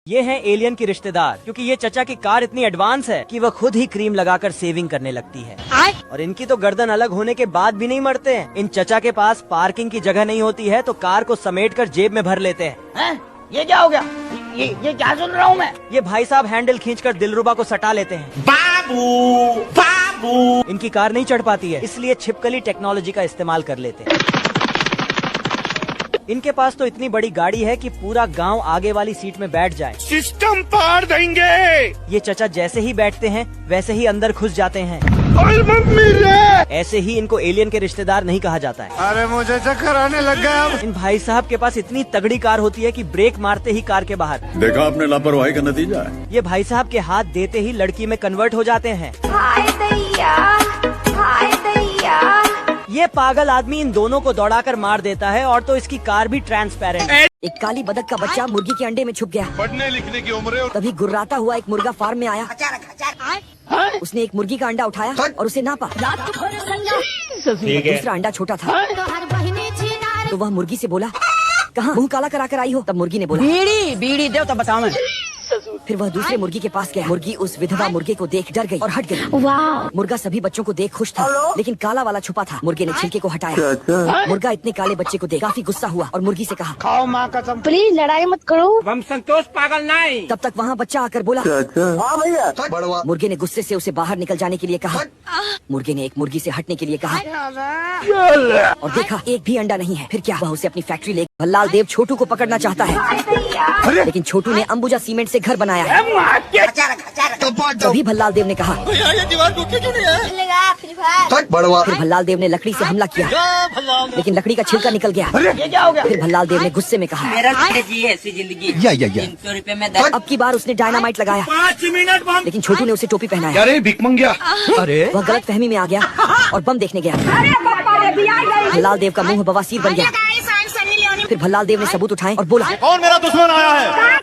ये हैं एलियन के रिश्तेदार, क्योंकि ये चचा की कार इतनी एडवांस है कि वह खुद ही क्रीम लगाकर सेविंग करने लगती है। और इनकी तो गर्दन अलग होने के बाद भी नहीं मरते हैं। इन चचा के पास पार्किंग की जगह नहीं होती है तो कार को समेटकर जेब में भर लेते हैं। ये क्या हो गया? ये क्या सुन रहा हूँ मैं? ये भाई साहब हैंडल खींचकर दिलरुबा को सटा लेते हैं। बाबू बाबू इनकी कार नहीं चढ़ पाती है, इसलिए छिपकली टेक्नोलॉजी का इस्तेमाल कर लेते हैं। इनके पास तो इतनी बड़ी गाड़ी है कि पूरा गांव आगे वाली सीट में बैठ जाए। सिस्टम पार देंगे। ये चचा जैसे ही बैठते हैं वैसे ही अंदर घुस जाते हैं। ओए मम्मी रे! ऐसे ही इनको एलियन के रिश्तेदार नहीं कहा जाता है। अरे मुझे चक्कर आने लग गया। इन भाई साहब के पास इतनी तगड़ी कार होती है कि ब्रेक मारते ही कार के बाहर। देखा आपने लापरवाही का नतीजा है। ये भाई साहब के हाथ देते ही लड़की में कन्वर्ट हो जाते हैं। हाय दैया, हाय दैया। ये पागल आदमी इन दोनों को दौड़ाकर मार देता है और तो इसकी कार भी ट्रांसपेरेंट है। एक काली बदक का बच्चा मुर्गी के अंडे में छुप गया। पढ़ने लिखने की उम्र है। तभी गुर्राता हुआ एक मुर्गा फार्म में आया। उसने एक मुर्गी का अंडा उठाया और उसे नापा। दूसरा अंडा छोटा था तो वह मुर्गी से बोला, कहाँ मुंह काला करा कर आई हो? तब मुर्गी ने बोला, बीड़ी दे तो बताओ मैं। फिर वह दूसरे मुर्गी के पास गया। मुर्गी उस विधवा मुर्गे को देख डर गई और हट गई। मुर्गा सभी बच्चों को देख खुश था, लेकिन काला वाला छुपा था। मुर्गे ने छिलके को हटाया। मुर्गा इतने काले बच्चे को देख काफी गुस्सा हुआ और मुर्गी से कहा, खाओ माँ कसम। प्लीज लड़ाई मत करो। हम संतोष पागल नहीं। तब तक वहाँ बच्चा आकर बोला, हाँ भैया। मुर्गे ने गुस्से से उसे बाहर निकल जाने के लिए कहा। मुर्गे ने एक मुर्गी से हटने के लिए कहा और देखा एक भी अंडा नहीं है। फिर क्या, वह उसे अपनी फैक्ट्री ले। भल्लाल देव छोटू को पकड़ना चाहता है, लेकिन छोटू ने अंबुजा सीमेंट से घर बनाया है। तभी भल्लाल देव ने कहा, ये दीवार टूटी क्यों नहीं है? लगा फ्री फायर। फिर भल्लाल देव ने लकड़ी से हमला किया, लेकिन लकड़ी का छिलका निकल गया। ये क्या हो गया? फिर भल्लाल देव ने गुस्से में कहा, मेरा जी ऐसी जिंदगी। 300 रुपए में अब की बार उसने डायनामाइट लगाया, 5 मिनट बम। लेकिन छोटू ने उसे टोपी पहनाया। अरे भिक मंगिया। अरे वह गलत फहमी में आ गया और बम देखने गया। भल्लाल देव का मुंह बवासीर बन गया। फिर भल्लाल देव ने सबूत उठाए और बोला, कौन मेरा दुश्मन आया है?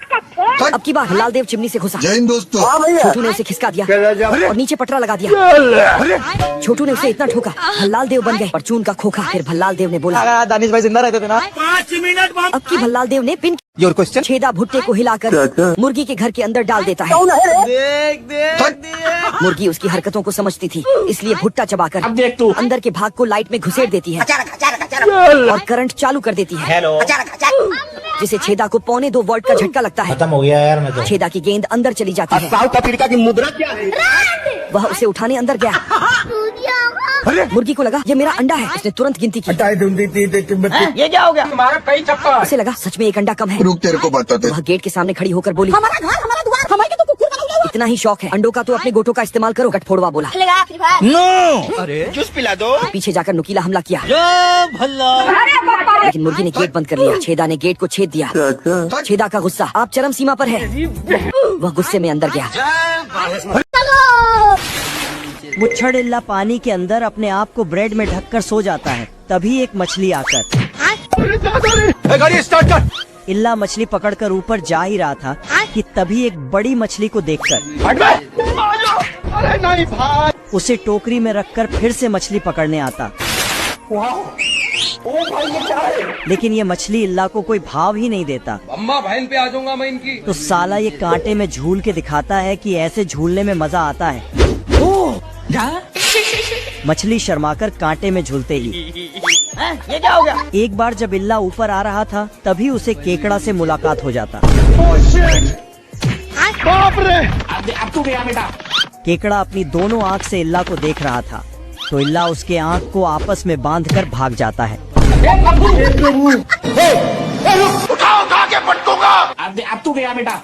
अब की बार भल्लाल देव चिमनी से घुसा। जय हिंद दोस्तों। छोटू ने उसे खिसका दिया और नीचे पटरा लगा दिया। छोटू ने उसे इतना ठोका भल्लाल देव बन गए परचून का खोखा। फिर भल्लाल देव ने बोला, दानिश भाई जिंदा रहते थे ना। 5 मिनट बम। अब की भल्लाल देव ने पिन योर क्वेश्चन। छेदा भुट्टे को हिलाकर मुर्गी के घर के अंदर डाल देता है। मुर्गी उसकी हरकतों को समझती थी, इसलिए भुट्टा चबाकर देख तू। अंदर के भाग को लाइट में घुसेड़ देती है और करंट चालू कर देती है, जिसे छेदा को 1.25 वोल्ट का झटका लगता है। खत्म हो गया यार मैं तो। छेदा की गेंद अंदर चली जाती है। साउथ अफ्रीका की मुद्रा क्या है? वह उसे उठाने अंदर गया। मुर्गी को लगा ये मेरा अंडा है। उसने तुरंत गिनती की। ये क्या हो गया? तुम्हारा कई चक्कर। उसे लगा सच में एक अंडा कम है। रुक, तेरे को बताते। वह गेट के सामने खड़ी होकर बोली, हमारा घर, हमारा द्वार, हमारे तो कुकुर बना हुआ। इतना ही शौक है अंडों का तो अपने गोटों का इस्तेमाल करो। गठफोड़वा बोला। लगा फ्री फायर। नो। अरे जूस पिला दो। पीछे जाकर नुकीला हमला किया, लेकिन मुर्गी ने गेट बंद कर लिया। छेदा ने गेट को छेद दिया। छेदा का गुस्सा आप चरम सीमा पर है। वह गुस्से में अंदर गया। मुच्छड़िल्ला पानी के अंदर अपने आप को ब्रेड में ढककर सो जाता है। तभी एक मछली आकर गाड़ी स्टार्ट कर। इल्ला मछली पकड़कर ऊपर जा ही रहा था कि तभी एक बड़ी मछली को देखकर अरे नहीं भाई। उसे टोकरी में रखकर फिर से मछली पकड़ने आता। लेकिन ये मछली इल्ला को कोई भाव ही नहीं देता। अम्मा बहन पे आ जाऊंगा मैं इनकी। तो साला ये कांटे में झूल के दिखाता है कि ऐसे झूलने में मजा आता है। मछली शर्माकर कांटे में झूलते ही ये क्या हो गया? एक बार जब इल्ला ऊपर आ रहा था तभी उसे केकड़ा से मुलाकात हो जाता। बाप रे। अब तू गया बेटा। केकड़ा अपनी दोनों आँख से इल्ला को देख रहा था तो इल्ला उसके आँख को आपस में बांधकर भाग जाता है। उठा उठा के पटकूंगा। अब तू गया बेटा।